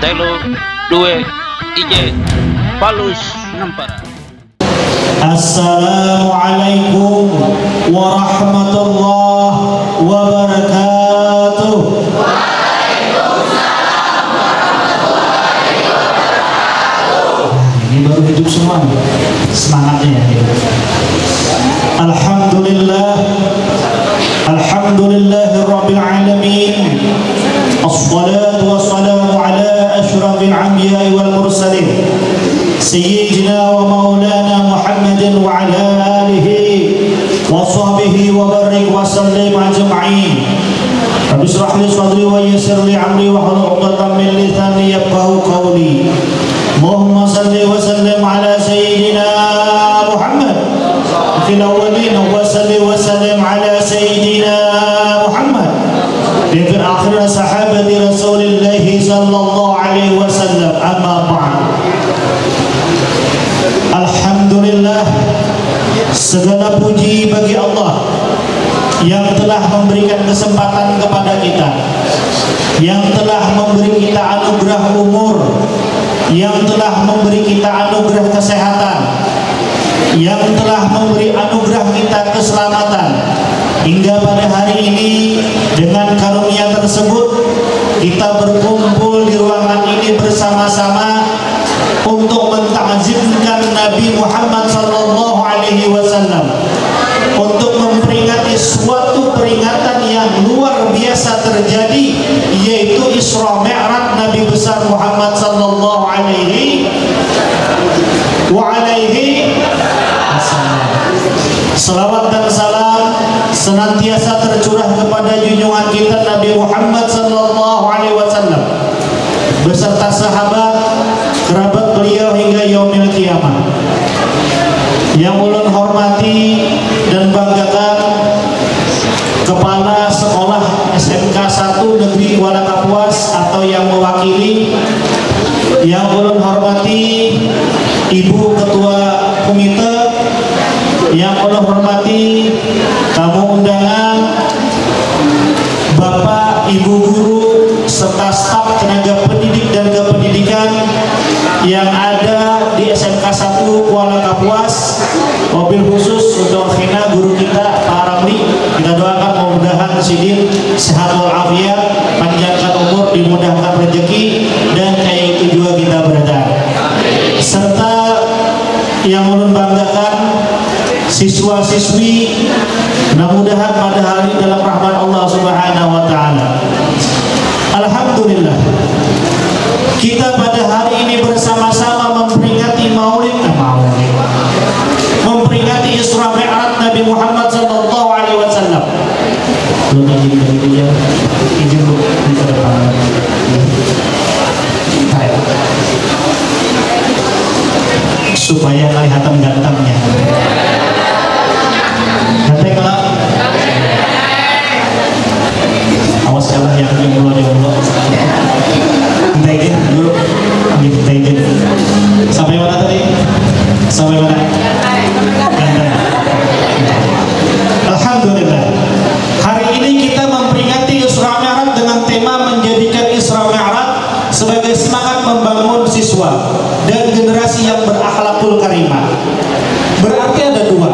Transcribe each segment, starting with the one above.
telu, due, ije, palus, nampara. Assalamualaikum warahmatullahi wabarakatuh. Waalaikumsalam warahmatullahi wabarakatuh. Ini baru hidup semua, semangatnya ya. Alhamdulillah, alhamdulillahirabbil alamin. Assalatu wassalamu ala asyrafil anbiya'i wal mursalin sayyidina wa maulana Muhammadin wa ala alihi wa sahbihi wa barik wa sallim ajma'in. Rabbi shrah li sadri wa yassir li amri wa hlul 'uqdatam min lisani yafqahu qawli. Allahumma salli wa sallim ala sayyidina Muhammad fil awwalin wa salli wa sallim ala sayyidina Muhammad fil akhirin sahabati Rasulillah sallallahu alaihi wasallam. Amma ba'd. Alhamdulillah, segala puji bagi Allah yang telah memberikan kesempatan kepada kita, yang telah memberi kita anugerah umur, yang telah memberi kita anugerah kesehatan, yang telah memberi anugerah kita keselamatan, hingga pada hari ini dengan karunia tersebut kita berkumpul di ruangan ini bersama-sama untuk mentakzimkan Nabi Muhammad sallallahu alaihi wasallam, untuk memperingati suatu peringatan yang luar biasa terjadi, yaitu Isra Mi'raj Nabi besar Muhammad sallallahu alaihi wasallam. Salawat dan salam senantiasa tercurah kepada junjungan kita Nabi Muhammad sallallahu alaihi wasallam beserta sahabat, kerabat beliau hingga yaumil kiamah. Yang ulun hormati dan banggakan Kepala Sekolah SMK 1 Negeri Kuala Kapuas atau yang mewakili, yang ulun hormati Ibu Ketua Komite, yang ulun hormati tamu undangan, Bapak Ibu guru serta staf tenaga pendidik dan kependidikan yang ada di SMK 1 Kuala Kapuas, mobil khusus untuk khina guru kita Pak Ramli. Kita doakan mudah-mudahan sidin sehat walafiat, panjangkan umur, dimudahkan rezeki, dan kayak itu juga kita berada. Serta yang ulun banggakan siswa-siswi, mudah-mudahan pada hari dalam rahmat Allah Subhanahu wa taala. Alhamdulillah, kita pada hari ini bersama-sama memperingati memperingati Isra Mi'raj Nabi Muhammad sallallahu alaihi wasallam. Izin di depan. Supaya kelihatan gantengnya. Ganteng kelak. Awas kalah yang keluar ya Allah. Intaikin dulu, intaikin. Sampai mana tadi? Sampai mana? Ganteng. Alhamdulillah. Hari ini kita memperingati Isra Mi'raj dengan tema menjadikan Isra Mi'raj sebagai semangat membangun siswa dan generasi yang berakhlakul karimah. Berarti ada dua,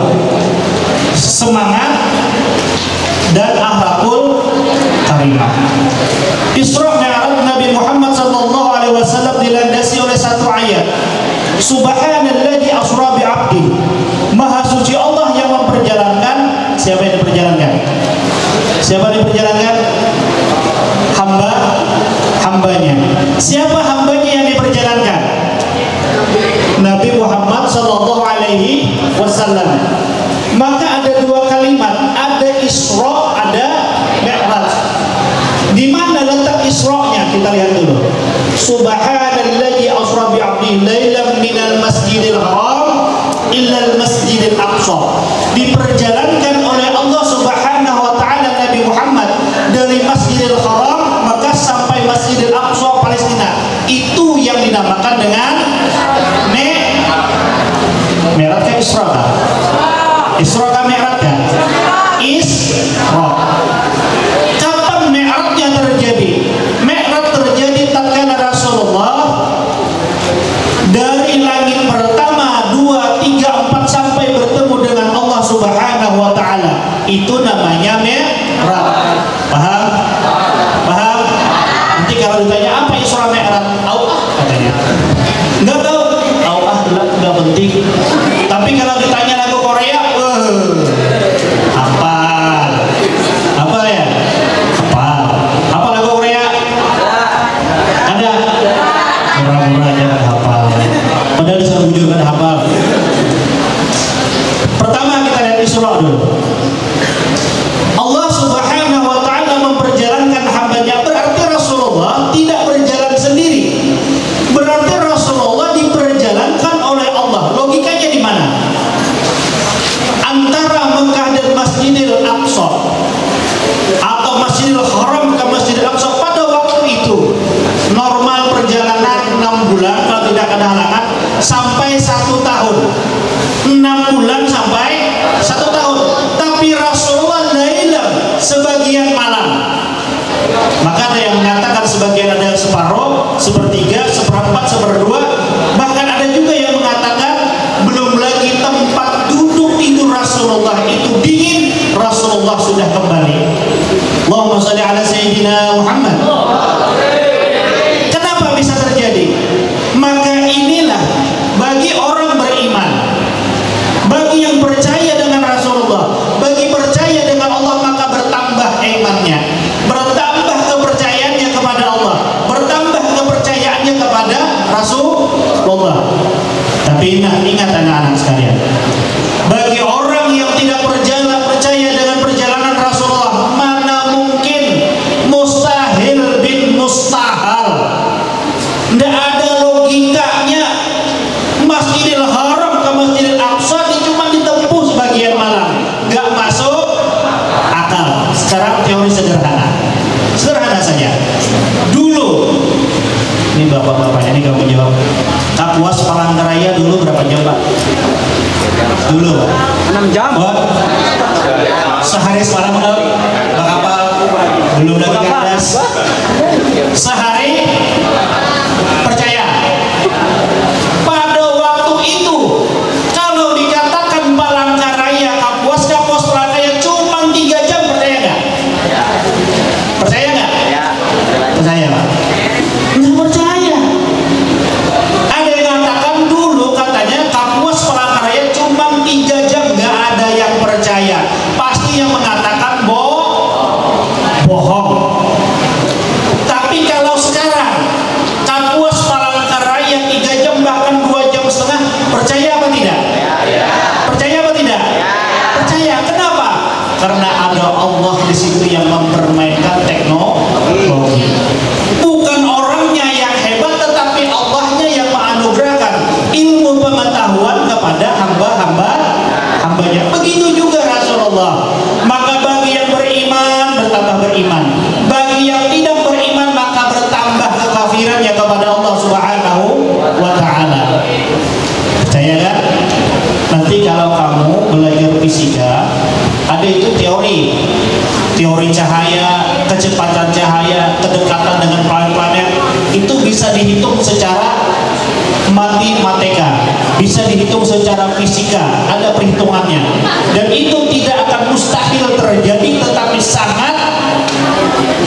semangat dan akhlakul karimah. Isra Mi'raj Nabi Muhammad sallallahu alaihi wasallam dilandasi oleh satu ayat. Subhanalladzi asra bi 'abdi. Maha suci Allah yang memperjalankan. Siapa yang diperjalankan? Siapa yang diperjalankan? Hambanya. Siapa hambanya yang diperjalankan? Nabi Muhammad sallallahu alaihi wasallam. Maka ada dua kalimat, ada Isra, ada Mi'raj. Di mana letak Isra-nya? Kita lihat dulu. Subhanalladzi asra bi 'abdihi lailan minal masjidil haram illa al masjidil aqsa. Diperjalankan oleh Allah Subhanahu wa taala Nabi Muhammad dari Masjidil Haram Makkah sampai Masjidil Aqsa Palestina. Itu namanya mi'raj. Paham? Paham? Nanti kalau ditanya apa Isra Mi'raj, katanya. Enggak tahu. Enggak penting. Tapi kalau ditanya lagu Korea, apa ya? Apa lagu Korea? Ada? Murah-murah aja kan hafal. Padahal disuruh bujur kan hafal. Pertama kita lihat Isra dulu. Allah Subhanahu wa ta'ala memperjalankan hambanya, berarti Rasulullah tidak berjalan sendiri. Berarti Rasulullah diperjalankan oleh Allah. Logikanya di mana? Antara Mekah dan Masjidil Aqsa atau Masjidil Haram ke Masjidil Aqsa pada waktu itu normal perjalanan 6 bulan kalau tidak ada halangan sampai 1 tahun. 6 bulan sampai 1 tahun. Tapi Rasulullah lailan, sebagian malam. Maka ada yang mengatakan sebagian, ada yang separuh, sepertiga, seperempat, seperdua. Bahkan ada juga yang mengatakan belum lagi tempat duduk tidur Rasulullah itu dingin, Rasulullah sudah kembali. Allahumma shalli ala Sayyidina Muhammad. Kenapa bisa terjadi? Maka inilah bagi orang beriman, bagi yang percaya dengan Rasulullah, bagi percaya dengan Allah, maka bertambah imannya, bertambah kepercayaannya kepada Allah, bertambah kepercayaannya kepada Rasulullah. Tapi ingat anak-anak sekalian, bagi orang yang tidak percaya dengan perjalanan Rasulullah, mana mungkin, mustahil bin mustahal. Tidak ada logikanya Masjidil Haram ke Masjidil Aqsa cuma ditempuh sebagian malam, nggak masuk akal. Sekarang teori sederhana saja. Dulu, ini bapak-bapaknya ini kamu jawab, Kapuas Palangkaraya dulu berapa jam Pak? Dulu 6 jam. Sehari semalam berapa? Belum lagi kandas. Sehari, percaya. Pada waktu itu, kalau dikatakan Palangkaraya Kapuas Palangkaraya cuma 3 jam, percaya nggak? Percaya nggak? Percaya Pak? Nggak percaya. Ada yang mengatakan dulu katanya Kapuas Palangkaraya cuma 3 jam, nggak ada yang percaya. Pasti yang mengatakan bohong. Tapi kalau sekarang Kapuas Palangkaraya 3 jam bahkan 2 jam setengah, percaya apa tidak? Percaya apa tidak? Percaya. Kenapa? Karena ada Allah di situ yang mempermainkan teknologi. Bukan orangnya yang hebat, tetapi Allahnya yang menganugerahkan ilmu pengetahuan kepada hambanya. Begitu juga Rasulullah. Maka bagi yang beriman bertambah beriman, bagi yang tidak beriman maka bertambah kekafirannya kepada Allah Subhanahu wa ta'ala. Percaya kan? Nanti kalau kamu belajar fisika, ada itu teori cahaya, kecepatan cahaya, kedekatan dengan planet-planet, itu bisa dihitung secara matematika, bisa dihitung secara fisika, ada perhitungannya, dan itu tidak akan mustahil terjadi, tetapi sangat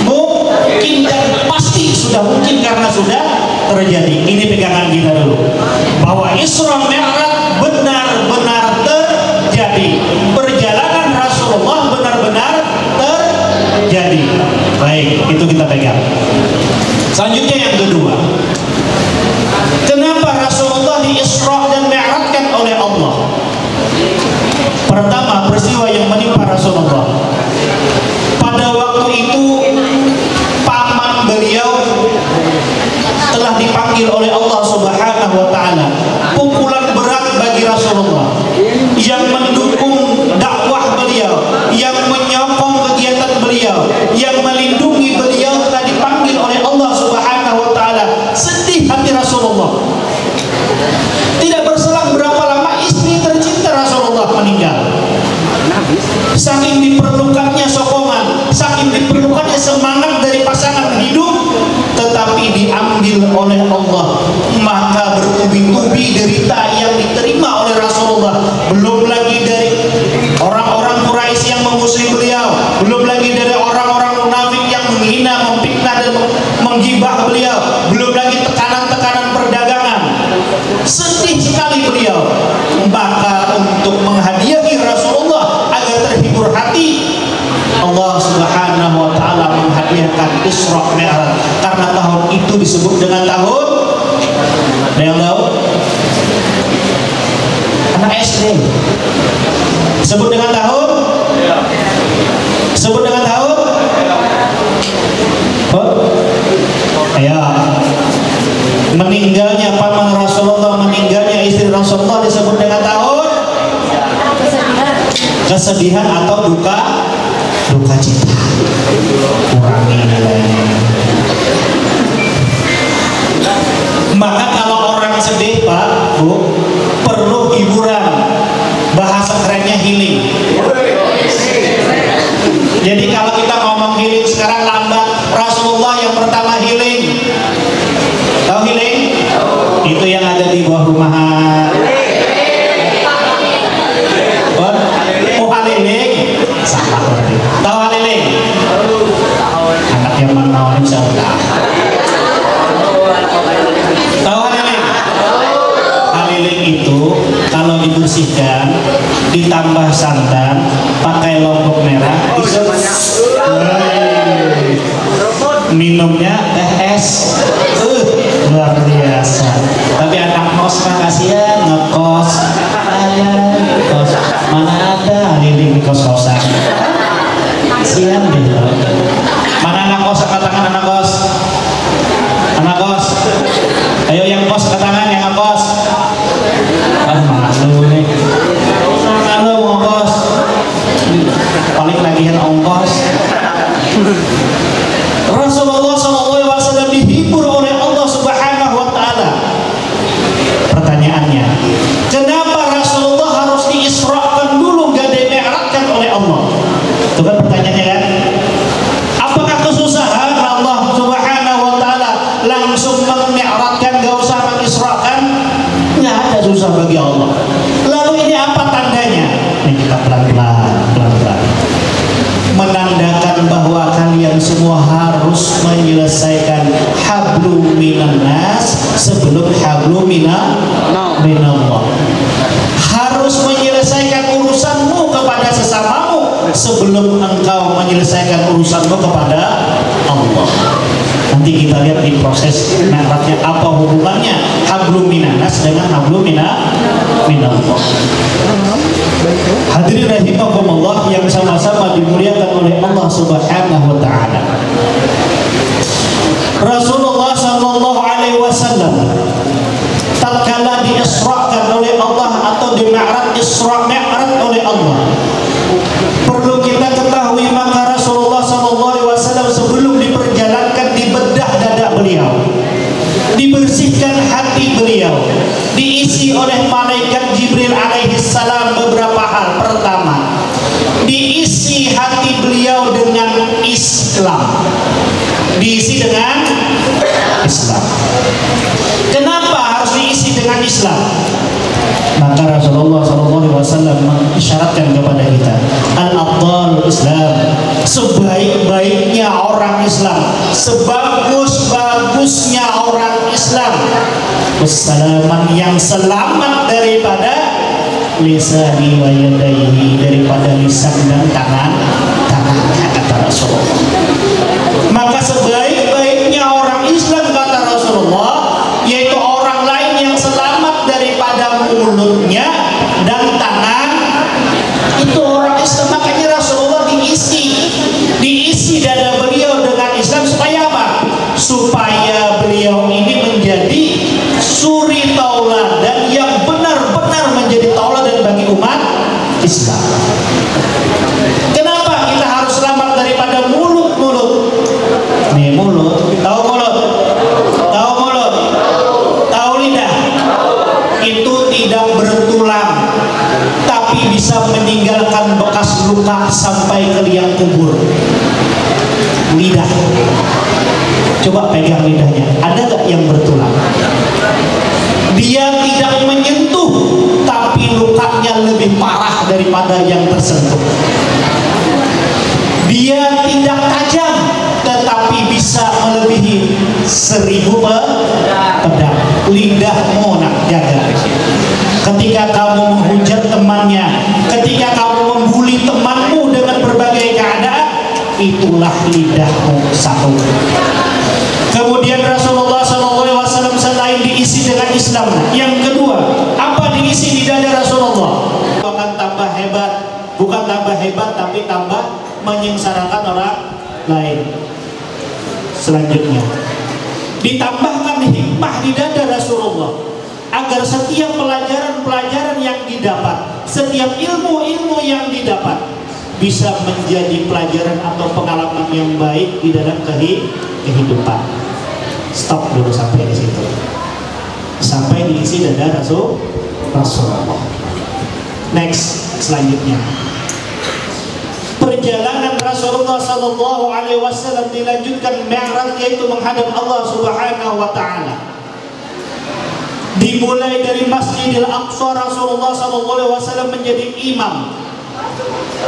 mungkin dan pasti sudah mungkin karena sudah terjadi. Ini pegangan kita dulu, bahwa Isra Mi'raj benar-benar terjadi, perjalanan Rasulullah benar-benar terjadi. Baik, itu kita pegang. Selanjutnya yang kedua, kenapa Rasulullah di-Isra dan Mi'rajkan oleh Allah? Pertama, peristiwa yang menimpa Rasulullah. Pada waktu itu paman beliau telah dipanggil oleh Allah Subhanahu wa ta'ala. Pukulan berat bagi Rasulullah yang mendukung dakwah beliau, yang menyokong kegiatan beliau, yang melindungi beliau telah dipanggil oleh Allah Subhanahu wa ta'ala. Sedih hati Rasulullah. Tidak berselang berapa lama istri tercinta Rasulullah meninggal. Saking diperlukannya sokongan, saking diperlukannya semangat dari pasangan hidup, tetapi diambil oleh Allah. Maka bertubi-tubi derita yang diterima oleh Rasulullah. Belum lagi dari orang-orang Quraisy yang mengusir Isra Mi'raj. Karena tahun itu disebut dengan tahun, ada yang tahu? Anak SD disebut dengan tahun, disebut dengan tahun. Ya, meninggalnya paman Rasulullah, meninggalnya istri Rasulullah disebut dengan tahun kesedihan atau duka cita. Kurangi nilainya. Maka kalau orang sedih, Pak, Bu, perlu hiburan. Bahasa kerennya healing. Jadi kalau kita ngomong healing sekarang lambat. Rasulullah yang pertama healing. Tahu healing? Itu yang ada di bawah rumahan. Oh, haliling. Salah berarti. Tahu haliling? Anak yang mana insya Allah. Tahu haliling? Haliling itu kalau dibersihkan, ditambah santan, pakai lombok merah, minumnya teh es, luar biasa. Tapi anak kos mah kasihan, ngekos, kos mana ada haliling di kos-kosan, kasihan deh. Mana anak kos, angkat tangan anak kos, anak kos, ayo yang kos angkat tangan, yang ngekos. Malu nih, malu ngekos, paling lagian ongkos. Rasulullah SAW dihibur oleh Allah Subhanahu wa Ta'ala. Pertanyaannya, kenapa Rasulullah harus diisrakan dulu, gak dimi'rajkan oleh Allah? Itu kan pertanyaannya kan? Apakah kesusahan Allah Subhanahu wa Ta'ala langsung memi'rajkan, gak usah mengisrakan? Nggak ada susah bagi Allah. Lalu ini apa tandanya? Ini kita pelan-pelan menandakan bahwa kalian semua harus menyelesaikan hablum minan nas sebelum hablum minallah. Harus menyelesaikan urusanmu kepada sesamamu sebelum engkau menyelesaikan urusanmu kepada Allah. Nanti kita lihat di proses mi'rajnya apa hubungannya hablum minan nas dengan hablum minallah. Hadirin rahimakumullah yang sama-sama dimuliakan oleh Allah Subhanahu wa Ta'ala. Rasulullah sallallahu alaihi wasallam tatkala diisrakan oleh Allah atau di-mi'raj, Isra Mi'raj oleh Allah, perlu kita ketahui maka Rasulullah sallallahu alaihi wasallam sebelum diperjalankan dibedah dada beliau, dibersihkan hati beliau, diisi oleh malaikat Jibril alaihissalam beberapa hal. Pertama, diisi hati beliau dengan Islam, diisi dengan Islam. Kenapa harus diisi dengan Islam? Maka Rasulullah SAW mengisyaratkan kepada kita, al-afdal Islam, sebaik-baiknya orang Islam, sebagus-bagusnya orang Islam, wassalaman, yang selamat daripada lisani wa yadaihi, daripada lisan dan tangannya, kata Rasulullah. Maka sebaik-baiknya orang Islam, kata Rasulullah, yaitu orang lain yang selamat daripada mulutnya dan tangan, itu orang Islam. Makanya Rasulullah diisi dada beliau dengan Islam supaya apa? Supaya beliau ini menjadi suri tauladan yang benar-benar menjadi tauladan bagi umat Islam. Kenapa kita harus selamat daripada mulut-mulut? Nih mulut, tahu mulut? Tahu mulut? Tahu lidah? Itu tidak bertulang, tapi bisa meninggalkan bekas luka sampai ke liang kubur. Lidah, coba pegang lidahnya, ada gak yang bertulang? Dia tidak menyentuh, tapi lukanya lebih parah daripada yang tersentuh. Dia tidak tajam, tetapi bisa melebihi 1000 pedang. Lidahmu nak jaga. Ketika kamu menghujat temannya, ketika kamu membuli temanmu dengan berbagai keadaan, itulah lidahmu sahur. Kemudian Rasulullah SAW selain diisi dengan Islam, yang kedua, apa diisi di dada Rasulullah? Bukan tambah hebat, bukan tambah hebat, tapi tambah menyengsarakan orang lain. Selanjutnya, ditambahkan hikmah di dada Rasulullah agar setiap pelajaran-pelajaran yang didapat, setiap ilmu-ilmu yang didapat bisa menjadi pelajaran atau pengalaman yang baik di dalam kehidupan. Stop dulu sampai di situ. Sampai diisi dada Rasulullah. Next, selanjutnya. Perjalanan Rasulullah Sallallahu Alaihi Wasallam dilanjutkan Mi'raj, yaitu menghadap Allah Subhanahu Wa Taala. Dimulai dari Masjidil Aqsa, Rasulullah SAW menjadi imam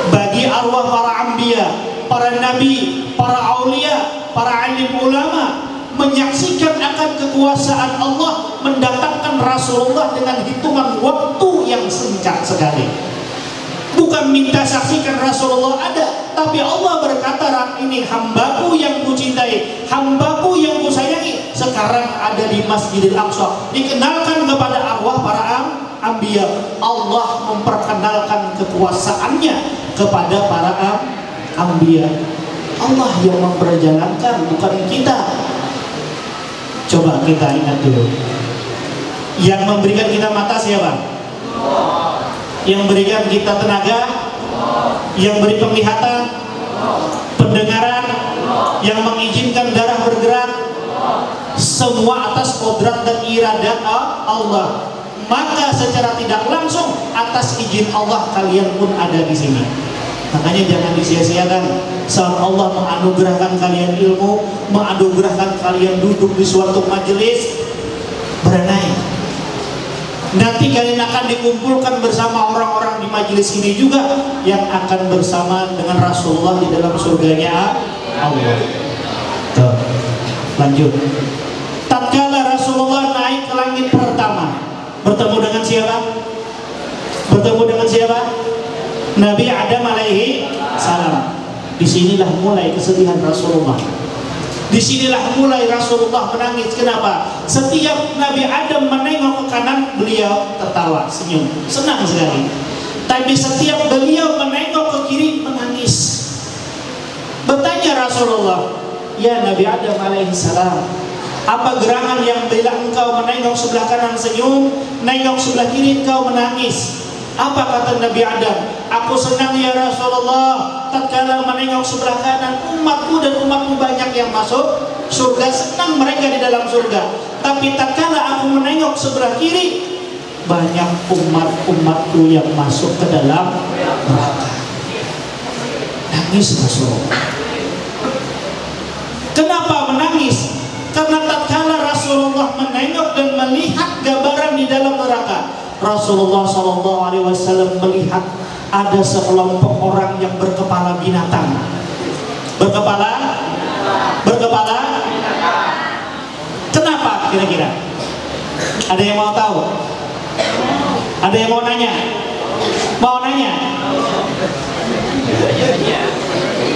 bagi arwah para anbiya, para nabi, para aulia, para alim ulama, menyaksikan akan kekuasaan Allah, mendatangkan Rasulullah dengan hitungan waktu yang singkat sekali. Bukan minta saksikan Rasulullah ada, tapi Allah berkata, ini hambaku yang kucintai, hambaku yang kusayangi, sekarang ada di Masjidil Aqsa. Dikenalkan kepada arwah para anbiya. Allah memperkenalkan kekuasaannya kepada para anbiya. Allah yang memperjalankan, bukan kita. Coba kita ingat dulu, yang memberikan kita mata siapa? Yang berikan kita tenaga, yang beri penglihatan, pendengaran, yang mengizinkan darah bergerak, semua atas kodrat dan iradat Allah. Maka secara tidak langsung atas izin Allah kalian pun ada di sini. Makanya jangan disia-siakan saat Allah menganugerahkan kalian ilmu, menganugerahkan kalian duduk di suatu majelis, berenai. Nanti kalian akan dikumpulkan bersama orang-orang di majelis ini juga yang akan bersama dengan Rasulullah di dalam surganya Allah. Tuh, lanjut. Tatkala Rasulullah naik ke langit pertama, bertemu dengan siapa? Bertemu dengan siapa? Nabi Adam alaihi salam. Disinilah mulai kesedihan Rasulullah. Disinilah mulai Rasulullah menangis. Kenapa? Setiap Nabi Adam menengok ke kanan, beliau tertawa, senyum, senang sekali. Tapi setiap beliau menengok ke kiri, menangis. Bertanya Rasulullah, ya Nabi Adam alaihi salam, apa gerangan yang bila engkau menengok sebelah kanan senyum, nengok sebelah kiri engkau menangis? Apa kata Nabi Adam? Aku senang ya Rasulullah tatkala menengok sebelah kanan, umatku dan umatmu banyak yang masuk surga, senang mereka di dalam surga. Tapi tatkala aku menengok sebelah kiri, banyak umatku yang masuk ke dalam neraka. Nangis Rasulullah. Kenapa menangis? Karena tatkala Rasulullah menengok dan melihat gambaran di dalam neraka, Rasulullah SAW melihat ada sekelompok orang yang berkepala binatang. Berkepala? Kenapa kira-kira? Ada yang mau tahu? Ada yang mau nanya? Mau nanya?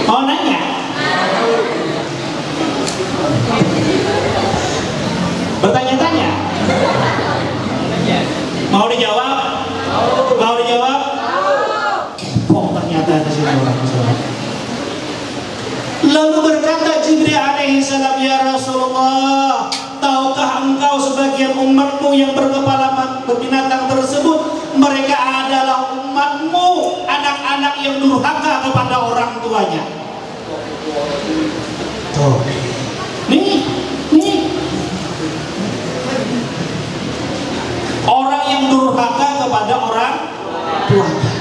Mau nanya? Bertanya-tanya? Mau dijawab? Mau dijawab? Kepo ternyata di sini orang. Lalu berkata Jibril alaihi salam, ya Rasulullah, tahukah engkau sebagian umatmu yang berkepala binatang tersebut, mereka adalah umatmu, anak-anak yang durhaka kepada orang tuanya. Tuh. Nih. Orang yang durhaka kepada orang tuanya.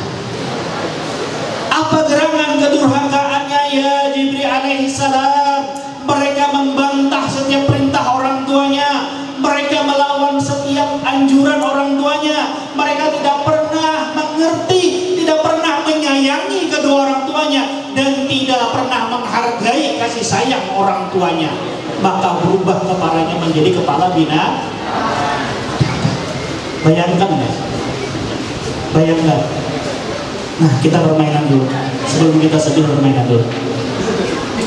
Apa gerangan kedurhakaannya ya Jibril alaihi salam? Mereka membantah setiap perintah orang tuanya, mereka melawan setiap anjuran orang tuanya, mereka tidak pernah mengerti, tidak pernah menyayangi kedua orang tuanya, dan tidak pernah menghargai kasih sayang orang tuanya. Maka berubah kepalanya menjadi kepala binatang. Bayangkan ya? Bayangkan. Nah, kita permainan dulu. Sebelum kita sedih, permainan dulu.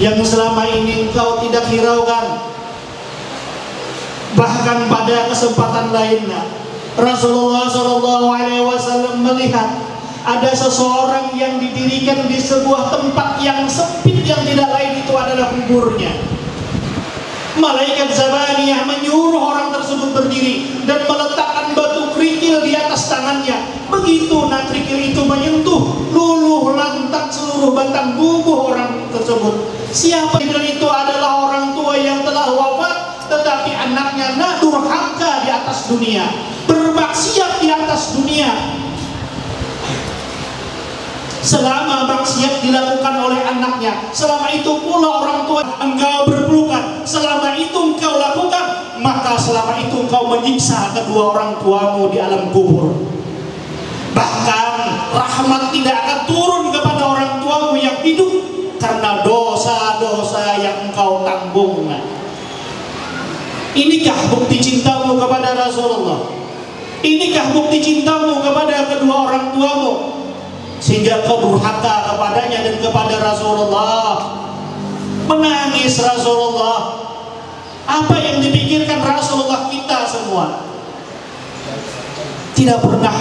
yang selama ini engkau tidak hiraukan. Bahkan pada kesempatan lainnya Rasulullah SAW melihat ada seseorang yang didirikan di sebuah tempat yang sempit yang tidak lain itu adalah kuburnya. Malaikat Zabaniyah menyuruh orang tersebut berdiri dan meletakkan batu kerikil di atas tangannya. Begitu kerikil itu menyentuh, luluh lantak seluruh batang tubuh orang tersebut. Siapa itu adalah orang tua yang telah wafat, tetapi anaknya durhaka di atas dunia, bermaksiat di atas dunia. Selama maksiat dilakukan oleh anaknya, selama itu pula orang tua engkau berpelukan, selama itu engkau lakukan, maka selama itu engkau menyiksa kedua orang tuamu di alam kubur. Bahkan rahmat tidak akan turun kepada orang tuamu yang hidup karena dosa-dosa yang engkau tanggung. Inikah bukti cintamu kepada Rasulullah? Inikah bukti cintamu kepada kedua orang tuamu? Sehingga kau durhaka kepadanya dan kepada Rasulullah. Menangis Rasulullah. Apa yang dipikirkan Rasulullah kita semua? Tidak pernah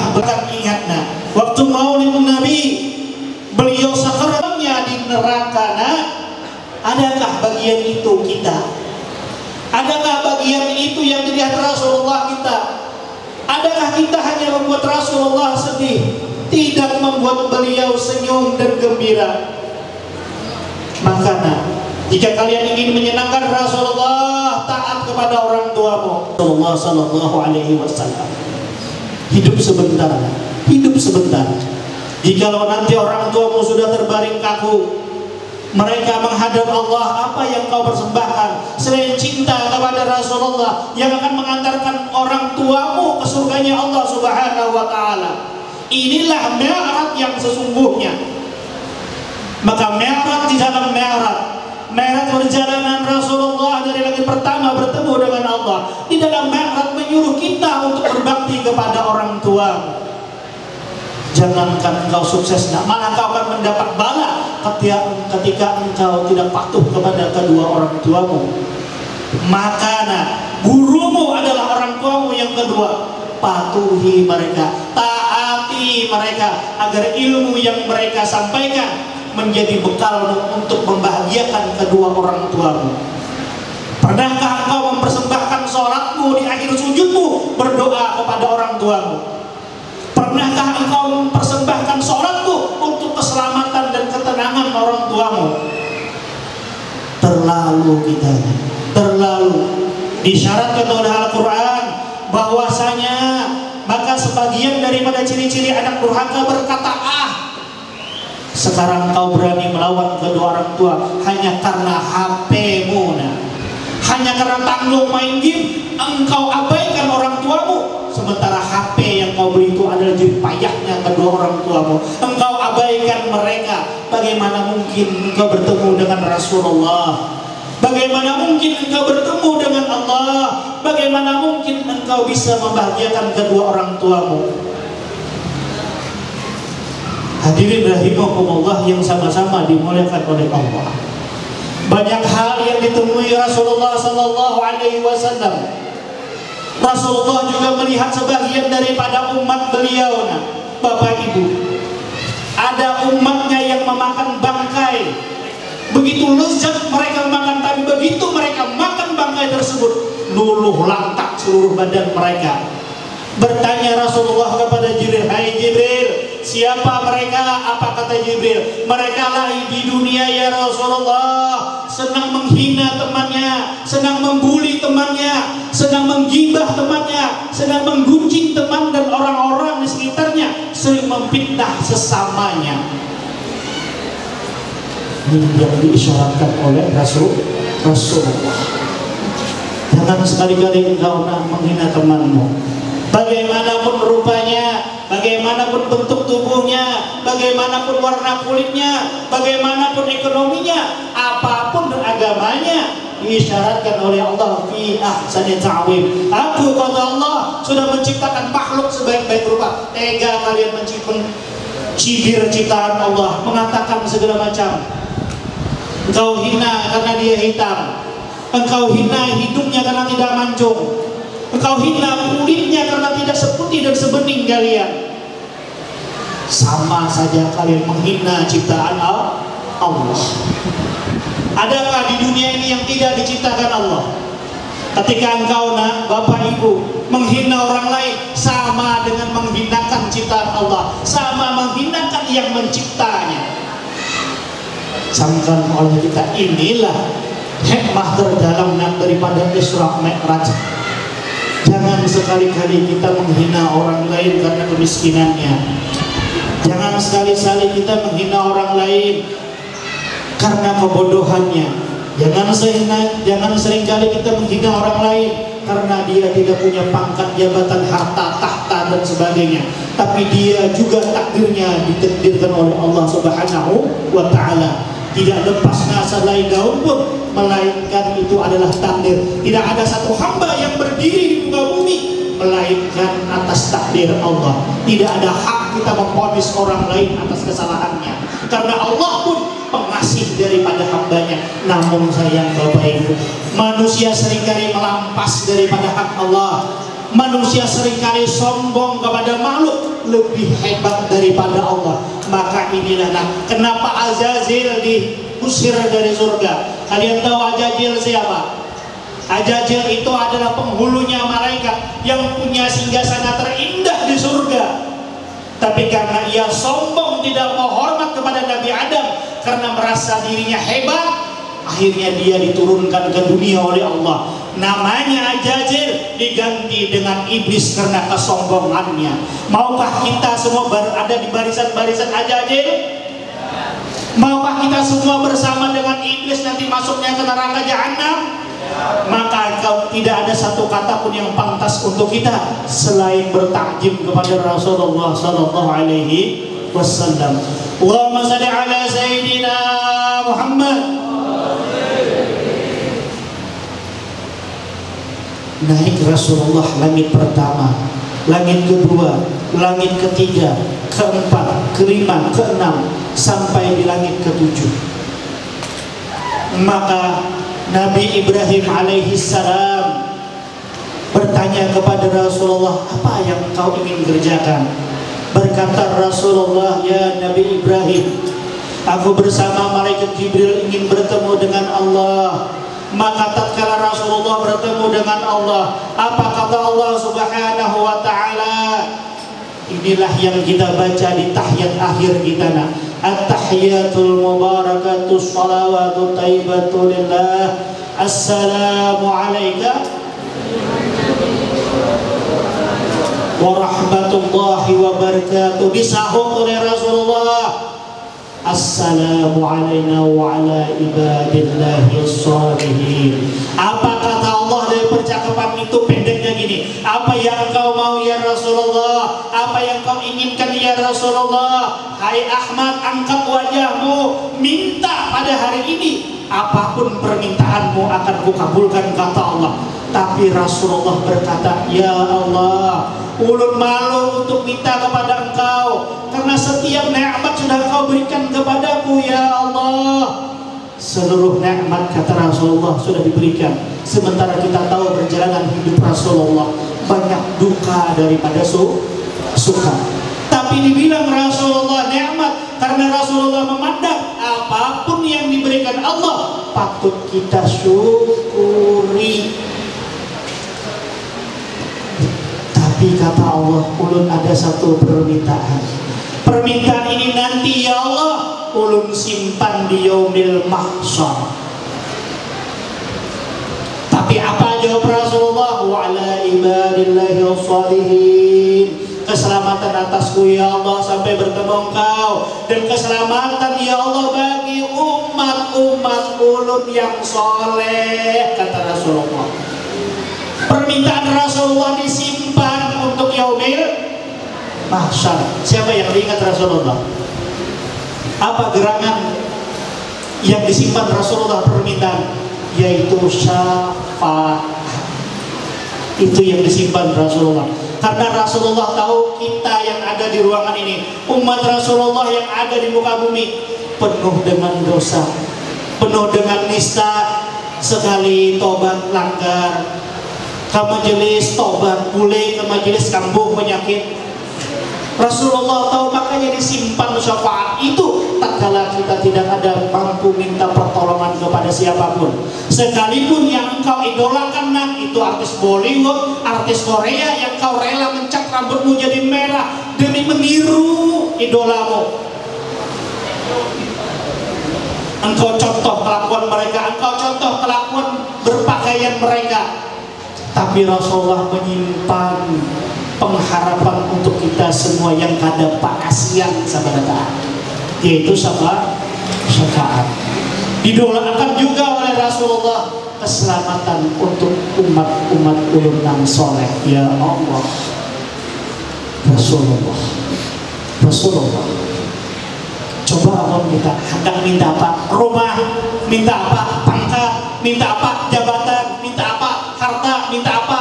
ingatnya. Waktu maulid Nabi, beliau sakaratnya di neraka. Adakah bagian itu kita? Adakah bagian itu yang dilihat Rasulullah kita? Adakah kita hanya membuat Rasulullah sedih, tidak membuat beliau senyum dan gembira? Maka jika kalian ingin menyenangkan Rasulullah, taat kepada orang tuamu. Rasulullah sallallahu alaihi wasallam hidup sebentar, hidup sebentar. Jikalau nanti orang tuamu sudah terbaring kaku, mereka menghadap Allah, apa yang kau persembahkan selain cinta kepada Rasulullah yang akan mengantarkan orang tuamu ke surganya Allah Subhanahu wa ta'ala? Inilah mi'raj yang sesungguhnya. Maka mi'raj di dalam mi'raj perjalanan Rasulullah dari langit pertama bertemu dengan Allah. Di dalam mi'raj menyuruh kita untuk berbakti kepada orang tua. Jangankan engkau sukses, malah engkau akan mendapat bala ketika engkau tidak patuh kepada kedua orang tuamu. Maka gurumu adalah orang tuamu yang kedua. Patuhi mereka, taati mereka, agar ilmu yang mereka sampaikan menjadi bekal untuk membahagiakan kedua orang tuamu. Pernahkah engkau mempersembahkan sholatmu di akhir sujudmu berdoa kepada orang tuamu? Pernahkah engkau mempersembahkan sholatmu untuk keselamatan dan ketenangan orang tuamu? Terlalu kita, terlalu disyaratkan oleh Al-Quran bahwasanya maka sebagian daripada ciri-ciri anak durhaka berkata, sekarang kau berani melawan kedua orang tua hanya karena HP-mu, hanya karena tanggung main game, engkau abaikan orang tuamu. Sementara HP yang kau beli itu adalah jerih payahnya kedua orang tuamu. Engkau abaikan mereka. Bagaimana mungkin engkau bertemu dengan Rasulullah? Bagaimana mungkin engkau bertemu dengan Allah? Bagaimana mungkin engkau bisa membahagiakan kedua orang tuamu? Hadirin rahimakumullah yang sama-sama dimuliakan oleh Allah. Banyak hal yang ditemui Rasulullah sallallahu alaihi wasallam. Rasulullah juga melihat sebagian daripada umat beliau. Bapak Ibu, ada umatnya yang memakan bangkai. Begitu lezat mereka makan, tapi begitu mereka makan bangkai tersebut, luluh lantak seluruh badan mereka. Bertanya Rasulullah kepada Jibril, "Hai Jibril, siapa mereka?" Apa kata Jibril? "Mereka lah di dunia ya Rasulullah, senang menghina temannya, senang membuli temannya, senang menggibah temannya, senang menggunjing teman dan orang-orang di sekitarnya, sering memfitnah sesamanya." Ini yang diisyaratkan oleh Rasulullah. Jangan sekali-kali engkau menghina temanmu, bagaimanapun rupanya, bagaimanapun bentuk tubuhnya, bagaimanapun warna kulitnya, bagaimanapun ekonominya, apapun agamanya, diisyaratkan oleh Allah fi ahsani ta'wim. Aku kata Allah sudah menciptakan makhluk sebaik-baik rupa. Tega kalian menciptakan cibir ciptaan Allah, mengatakan segala macam. Engkau hina karena dia hitam. Engkau hina hidungnya karena tidak mancung. Engkau hina kulitnya karena tidak seputih dan sebening kalian. Sama saja kalian menghina ciptaan Allah. Adakah di dunia ini yang tidak diciptakan Allah? Ketika engkau Bapak Ibu menghina orang lain, sama dengan menghinakan ciptaan Allah, sama menghinakan yang menciptanya. Camkan oleh kita, inilah hikmah terdalam daripada Isra Mi'raj. Jangan sekali-kali kita menghina orang lain karena kemiskinannya. Jangan sekali-kali kita menghina orang lain karena kebodohannya. Jangan seringkali kita menghina orang lain karena dia tidak punya pangkat, jabatan, harta, tahta dan sebagainya. Tapi dia juga takdirnya ditakdirkan oleh Allah Subhanahu wa Ta'ala. Tidak lepas nasa lain daun pun, melainkan itu adalah takdir. Tidak ada satu hamba yang berdiri di muka bumi melainkan atas takdir Allah. Tidak ada hak kita memvonis orang lain atas kesalahannya, karena Allah pun pengasih daripada hambanya. Namun sayang Bapak Ibu, manusia seringkali melampas daripada hak Allah. Manusia seringkali sombong kepada makhluk lebih hebat daripada Allah. Maka inilah kenapa Azazil diusir dari surga. Kalian tahu Azazil siapa? Azazil itu adalah penghulunya malaikat yang punya singgasana terindah di surga. Tapi karena ia sombong, tidak mau hormat kepada Nabi Adam, karena merasa dirinya hebat, akhirnya dia diturunkan ke dunia oleh Allah. Namanya Azazil, diganti dengan iblis karena kesombongannya. Maukah kita semua berada di barisan-barisan Azazil? Maukah kita semua bersama dengan iblis nanti masuknya ke neraka jahanam? Maka tidak ada satu kata pun yang pantas untuk kita selain bertakjim kepada Rasulullah sallallahu alaihi wasallam. Allahumma shalli ala sayyidina Muhammad. Naik Rasulullah langit pertama, langit kedua, langit ketiga, keempat, kelima, keenam, sampai di langit ketujuh. Maka Nabi Ibrahim alaihi salam bertanya kepada Rasulullah, apa yang kau ingin kerjakan? Berkata Rasulullah, ya Nabi Ibrahim, aku bersama malaikat Jibril ingin bertemu dengan Allah. Maka tatkala Rasulullah bertemu dengan Allah, apa kata Allah Subhanahu wa Ta'ala? Inilah yang kita baca di tahiyat akhir kita, at-tahiyatul mubarakatus salawatu taibatu lillah, assalamu alayka wa rahmatullahi wa barakatuh. Disahut oleh Rasulullah, assalamu alayna wa ala ibadillahi sholihin. Apa kata Allah dari percakapan itu? Pendeknya gini, apa yang kau mau ya Rasulullah? Apa yang kau inginkan ya Rasulullah? Hai Ahmad, angkat wajahmu, minta pada hari ini, apapun permintaanmu akan kukabulkan, kata Allah. Tapi Rasulullah berkata, ya Allah, ulun malu untuk minta kepada engkau, karena setiap nikmat sudah engkau berikan kepadaku ya Allah. Seluruh nikmat, kata Rasulullah, sudah diberikan. Sementara kita tahu perjalanan hidup Rasulullah banyak duka daripada suka. Tapi dibilang Rasulullah nikmat karena Rasulullah memandang apapun yang diberikan Allah patut kita syukuri. Tapi kata Allah, ulun ada satu permintaan. Permintaan ini nanti ya Allah ulun simpan di yaumil mahsyar. Tapi apa jawab Rasulullah? Wa ala ibadillahi sholihin. Keselamatan atasku ya Allah sampai bertemu engkau, dan keselamatan ya Allah bagi umat-umat ulun yang soleh, kata Rasulullah. Permintaan Rasulullah disimpan untuk yaumil mahsyar. Siapa yang diingat Rasulullah? Apa gerangan yang disimpan Rasulullah permintaan? Yaitu syafaat. Itu yang disimpan Rasulullah. Karena Rasulullah tahu kita yang ada di ruangan ini, umat Rasulullah yang ada di muka bumi, penuh dengan dosa, penuh dengan nista, sekali tobat langgar, ke majelis tobat pulih, ke majelis kambuh penyakit. Rasulullah tahu, makanya disimpan syafaat itu tatkala kita tidak ada mampu minta pertolongan kepada siapapun. Sekalipun yang engkau idolakan, nak, itu artis Bollywood, artis Korea, yang kau rela mencat rambutmu jadi merah demi meniru idolamu. Engkau contoh kelakuan mereka, engkau contoh kelakuan berpakaian mereka. Tapi Rasulullah menyimpan pengharapan untuk kita semua yang kada pakasian sama kita, yaitu syafaat. Didolakan juga oleh Rasulullah keselamatan untuk umat-umat ulun nang soleh. Ya Allah, Rasulullah coba Allah hendak minta apa? Rumah, minta apa? Pangkat, minta apa? Jabatan, minta apa? Harta, minta apa?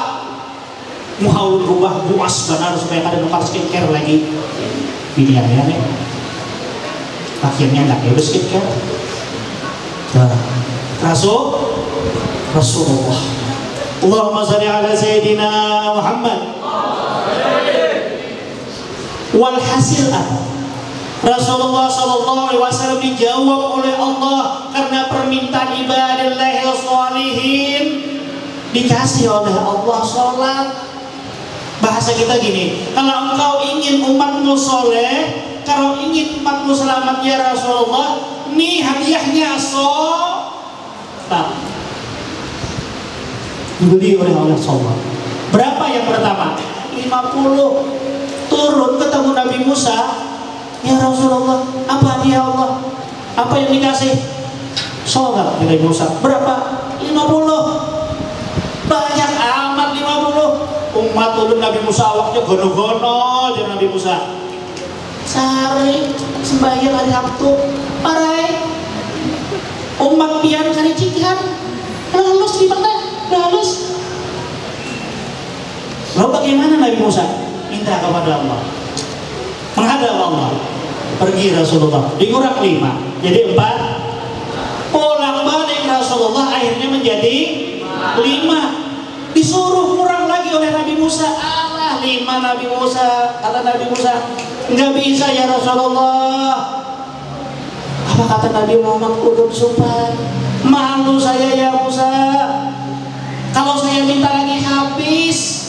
Mau rubah buas benar supaya kada numpang skincare lagi. Pilihannya nih, akhirnya nggak ada skincare. Rasulullah. Allahumma shalli ala Sayyidina Muhammad. Walhasil Rasulullah sallallahu alaihi wasallam dijawab oleh Allah karena permintaan ibadillahi sholihin, dikasih oleh Allah sholat. Bahasa kita gini, kalau engkau ingin umatmu soleh, kalau ingin umatmu selamat ya Rasulullah, nih hadiahnya sholat. Diberi oleh Allah sholat. Berapa yang pertama? 50. Turun ketemu Nabi Musa, ya Rasulullah, apa dia Allah? Apa yang dikasih? Sholat. Nabi Musa, berapa? 50. Banyak amat 50. Umat ulun Nabi Musa waktu gono-gono aja Nabi Musa. Sari sembahyang hari Sabtu, parai. Umat pian kali cikan, halus di mana? Halus. Lalu bagaimana Nabi Musa? Minta kepada Allah, menghadap Allah. Pergi Rasulullah, dikurang 5 jadi 4. Pulang balik Rasulullah akhirnya menjadi 5. Disuruh kurang lagi oleh Nabi Musa. Allah, 5 Nabi Musa. Kata Nabi Musa, enggak bisa ya Rasulullah. Apa kata Nabi Muhammad? Uduk sumpah, malu saya ya Musa. Kalau saya minta lagi habis.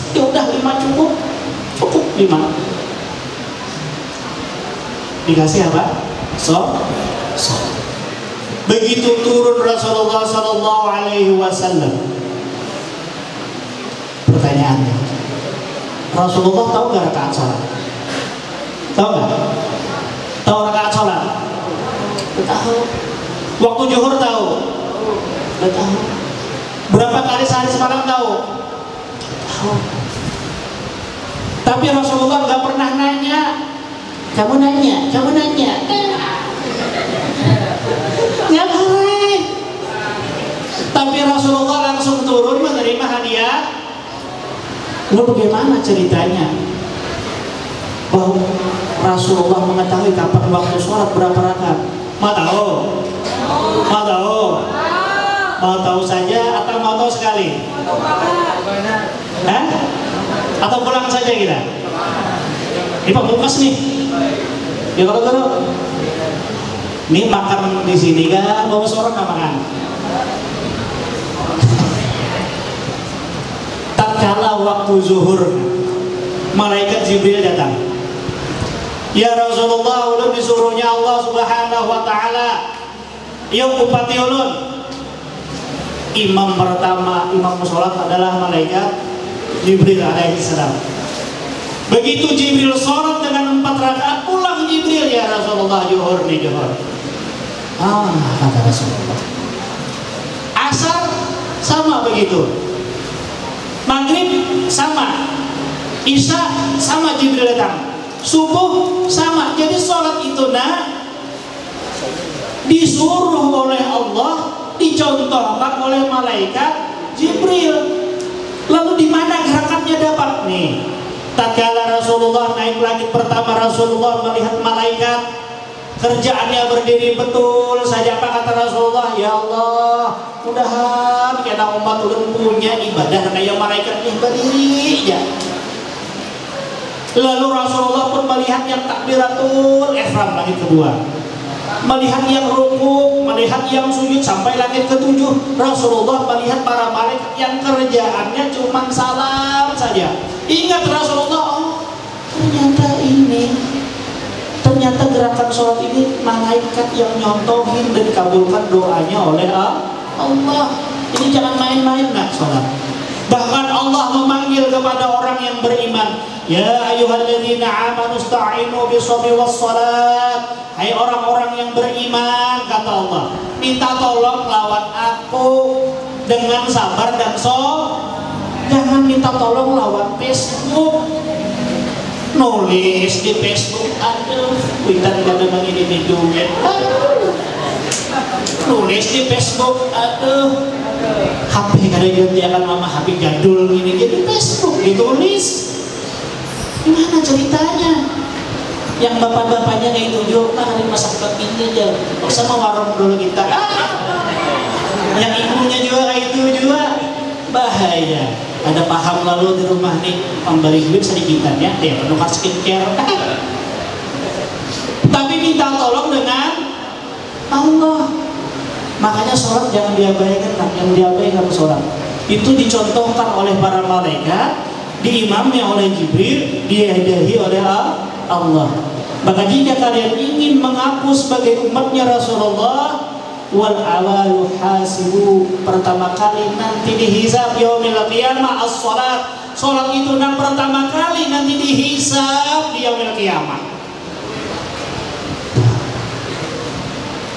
Ya udah 5 cukup 5. Dikasih apa? Begitu turun Rasulullah sallallahu alaihi wasallam. Pertanyaannya, Rasulullah tahu nggak rakaat sholat? Tahu nggak? Tahu rakaat sholat? Tahu. Waktu zuhur tahu? Tahu. Berapa kali sehari semalam tahu? Tahu. Tapi Rasulullah nggak pernah nanya. Kamu nanya. Nggak boleh. Tapi Rasulullah langsung turun menerima hadiah. Lalu bagaimana ceritanya? Bahwa Rasulullah mengetahui kapan waktu sholat berapa rakaat? Mau tahu? Mau tahu saja atau mau tahu sekali? Atau pulang saja kita? Ini pamungkas nih. Ya kalau ini makan di sini kan, bawa seorang nggak makan. Tatkala waktu zuhur, malaikat Jibril datang. Ya Rasulullah, ulun disuruhnya Allah Subhanahu Wa Taala. Yuk upati ulun. Imam pertama, imam sholat adalah malaikat Jibril alaihissalam. Begitu Jibril sholat dengan 4 rakaat, pulang Jibril, ya Rasulullah, zuhur nih zuhur. Kata Rasulullah. Asar sama begitu. Maghrib sama. Isya sama Jibril datang. Subuh sama. Jadi sholat itu disuruh oleh Allah, dicontohkan oleh malaikat Jibril. Lalu di mana gerakatnya dapat nih? Tatkala Rasulullah naik langit pertama, Rasulullah melihat malaikat kerjaannya berdiri betul saja. Apa kata Rasulullah? Ya Allah, mudahan kena umat ulun punya ibadah kayak malaikat yang berdiri ya. Lalu Rasulullah pun melihat yang takbiratul ihram langit kedua, melihat yang rukuk, melihat yang sujud sampai langit ketujuh. Rasulullah melihat para malaikat yang kerjaannya cuma salam saja. Ingat Rasulullah, oh ternyata gerakan sholat ini malaikat yang nyontohin dan kabulkan doanya oleh Allah. Ini jangan main-main nak sholat. Bahkan Allah memanggil kepada orang yang beriman, ya ayyuhalladzina amanu ista'inu bis-shabri was-shalat. Hai orang-orang yang beriman, kata Allah, minta tolong lawan aku dengan sabar dan sholat. Jangan minta tolong lawan Facebook. Nulis di Facebook, aduh, kita kadang ini videonya. Nulis di Facebook, aduh, HP kadang dia akan mama HP jadul gini jadi Facebook ditulis. Gimana ceritanya? Yang bapak-bapaknya kayak itu juga hari masak babinya aja, sama warung dulu kita. Yang ibunya juga kayak itu juga bahaya. Ada paham lalu di rumah nih memberi duit sedikitan ya, dia penuh skincare. Tapi minta tolong dengan Allah. Makanya sholat jangan diabaikan, yang diabaikan sholat. Itu dicontohkan oleh para malaikat, diimamnya oleh Jibril, dihadiahi oleh Allah. Maka jika kalian ingin mengaku sebagai umatnya Rasulullah, wal awalu hasibu, pertama kali nanti dihisab yaumil qiyamah as-salat. Salat itu yang pertama kali nanti dihisab di yaumil qiyamah.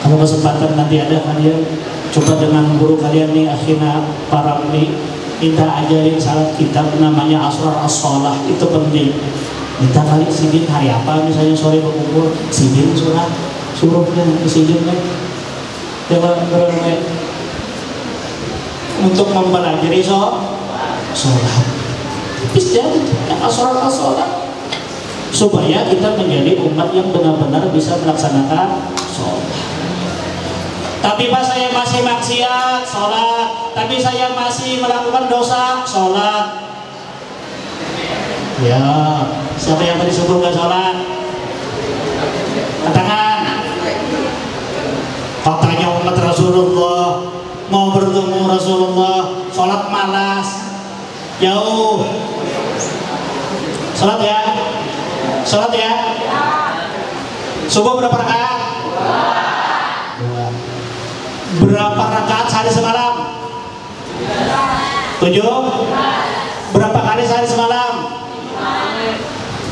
Kalau kesempatan nanti ada kalian coba dengan guru kalian nih akhirnya para nih minta ajarin salat kitab namanya asrar as-salah, itu penting. Minta kali sidin hari apa misalnya sore berkumpul sidin surat suruhnya sidin kan untuk mempelajari sholat. Tipis jadi yang sholat supaya kita menjadi umat yang benar-benar bisa melaksanakan sholat. Tapi pas saya masih maksiat sholat, tapi saya masih melakukan dosa sholat. Ya, siapa yang tadi subuh gak sholat? Katakan. Katanya umat Rasulullah mau bertemu Rasulullah, sholat malas, jauh. Sholat ya, sholat ya. Subuh berapa rakaat? 2. Berapa rakaat sehari semalam? 7. Berapa kali sehari semalam?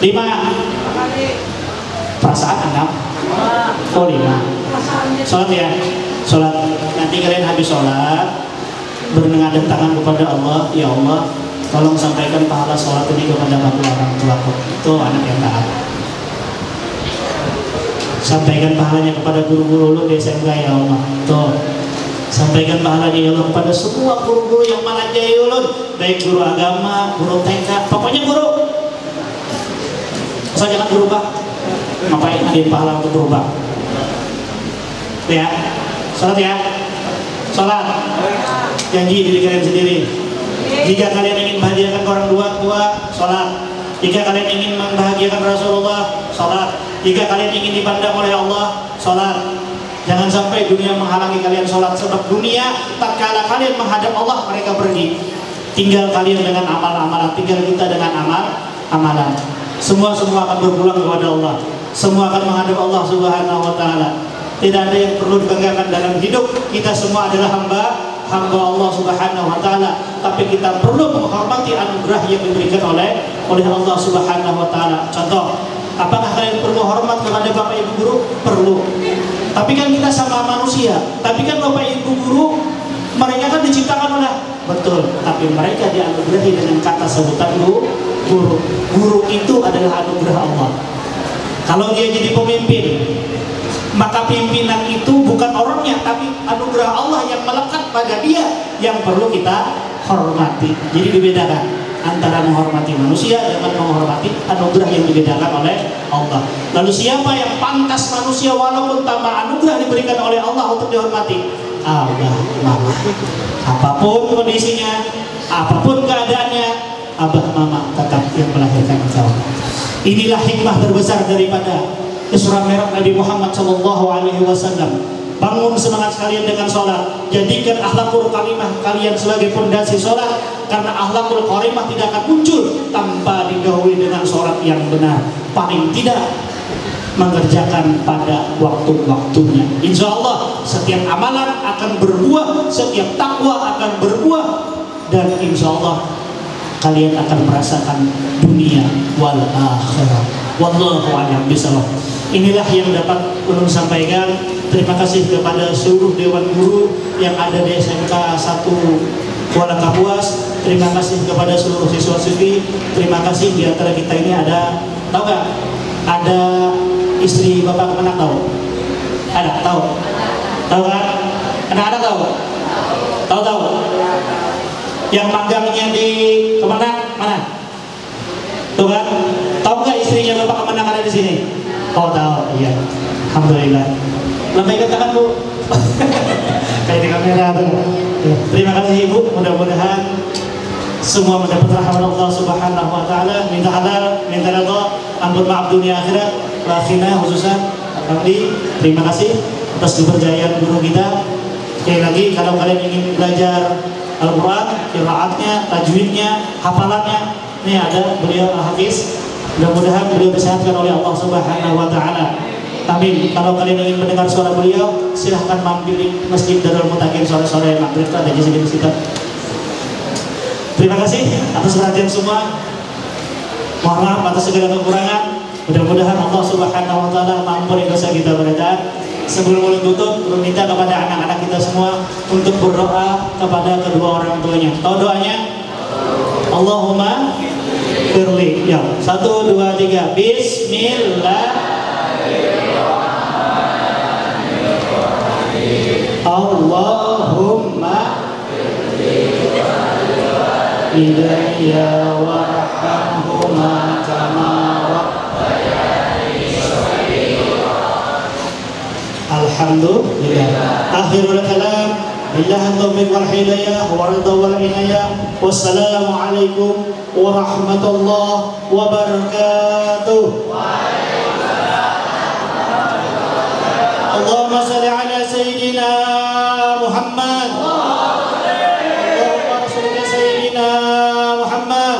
5. Perasaan 6. Oh 5. Sholat ya, sholat. Nanti kalian habis sholat bernengadah tangan kepada Allah, ya Allah, tolong sampaikan pahala sholat ini kepada orang tuaku. Itu anak yang taat. Sampaikan pahalanya kepada guru-guru lu di SMK, ya Allah. Tuh, sampaikan pahalanya ya Allah kepada semua guru-guru yang mengajar ulun, baik guru agama, guru TK, pokoknya guru. Asal jangan berubah. Ngapain ada pahala untuk berubah? Ya, sholat ya, sholat. Janji diri kalian sendiri. Jika kalian ingin bahagiakan orang tua, sholat. Jika kalian ingin membahagiakan Rasulullah, sholat. Jika kalian ingin dipandang oleh Allah, sholat. Jangan sampai dunia menghalangi kalian sholat. Sebab dunia tatkala kalian menghadap Allah, mereka pergi. Tinggal kalian dengan amal-amalan, tinggal kita dengan amalan. Semua akan berpulang kepada Allah. Semua akan menghadap Allah Subhanahu wa Ta'ala. Tidak ada yang perlu dibanggakan dalam hidup. Kita semua adalah hamba Allah Subhanahu wa Ta'ala. Tapi kita perlu menghormati anugerah yang diberikan oleh Allah Subhanahu wa Ta'ala. Contoh, apakah kalian perlu hormat kepada Bapak Ibu guru? Perlu. Tapi kan kita sama manusia. Tapi kan Bapak Ibu guru, mereka kan diciptakan oleh, betul, tapi mereka dianugerahi dengan kata sebutan guru. Guru itu adalah anugerah Allah. Kalau dia jadi pemimpin, maka pimpinan itu bukan orangnya, tapi anugerah Allah yang melekat pada dia yang perlu kita hormati. Jadi dibedakan antara menghormati manusia dengan menghormati anugerah yang dibedakan oleh Allah. Lalu siapa yang pantas manusia walaupun tanpa anugerah diberikan oleh Allah untuk dihormati? Abah, mama. Apapun kondisinya, apapun keadaannya, abah, mama tetap yang melahirkan engkau. Inilah hikmah terbesar daripada Isra Mi'raj Nabi Muhammad SAW. Bangun semangat kalian dengan sholat. Jadikan akhlakul karimah kalian sebagai fondasi sholat, karena akhlakul karimah tidak akan muncul tanpa didahului dengan sholat yang benar. Paling tidak mengerjakan pada waktu-waktunya. Insya Allah setiap amalan akan berbuah, setiap takwa akan berbuah, dan insya Allah kalian akan merasakan dunia wal akhirah. Wallahu a'lam bishawab. Inilah yang dapat ulun sampaikan. Terima kasih kepada seluruh dewan guru yang ada di SMK 1 Kuala Kapuas. Terima kasih kepada seluruh siswa-siswi. Terima kasih. Di antara kita ini ada, tahu gak? Ada istri Bapak Kemenak, tahu? Ada, tahu? Tahu kan? Anak-anak tahu? Tahu? Yang magangnya di Kemenak mana? Tuh kan? Tahu nggak istrinya Bapak Kemenak ada di sini? Oh tahu, iya. Alhamdulillah. Lambaikan tangan Bu. Kayak di kamera tuh. Terima kasih Ibu. Mudah-mudahan semua mendapat rahmat Allah Subhanahu Wa Taala. Minta halal, minta ridha, ampun maaf dunia akhirat. Akhirnya khususan Abdi, terima kasih atas kepercayaan guru kita. Sekali lagi, kalau kalian ingin belajar Al-Quran, qiraatnya, tajwidnya, hafalannya, ini ada beliau Al-Hafiz. Mudah-mudahan beliau disehatkan oleh Allah Subhanahu Wa Taala. Amin. Kalau kalian ingin mendengar suara beliau, silahkan mampir di Masjid Darul Mutakin sore-sore maghrib, ada di sini kita. Terima kasih atas perhatian semua. Mohon maaf atas segala kekurangan. Mudah-mudahan Allah Subhanahu Wa Taala mengampuni dosa kita berada. Sebelum tutup, meminta kepada anak-anak kita semua untuk berdoa kepada kedua orang tuanya. Tahu doanya? Allahumma firli. Ya, 1, 2, 3. Bismillah. Allahumma Hidayah warhamhuma kama rabbayani shaghira. Alhamdulillah. Akhirul kalam, billahi taufiq wal hidayah wa ridha wal inayah. Wassalamu alaikum warahmatullahi wabarakatuh. Allahumma salli ala sayyidina Muhammad. Allahumma salli ala sayyidina Muhammad.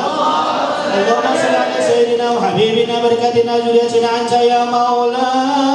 Allahumma salli ala sayyidina wa habibina barakatina juliyatina anta ya maulana.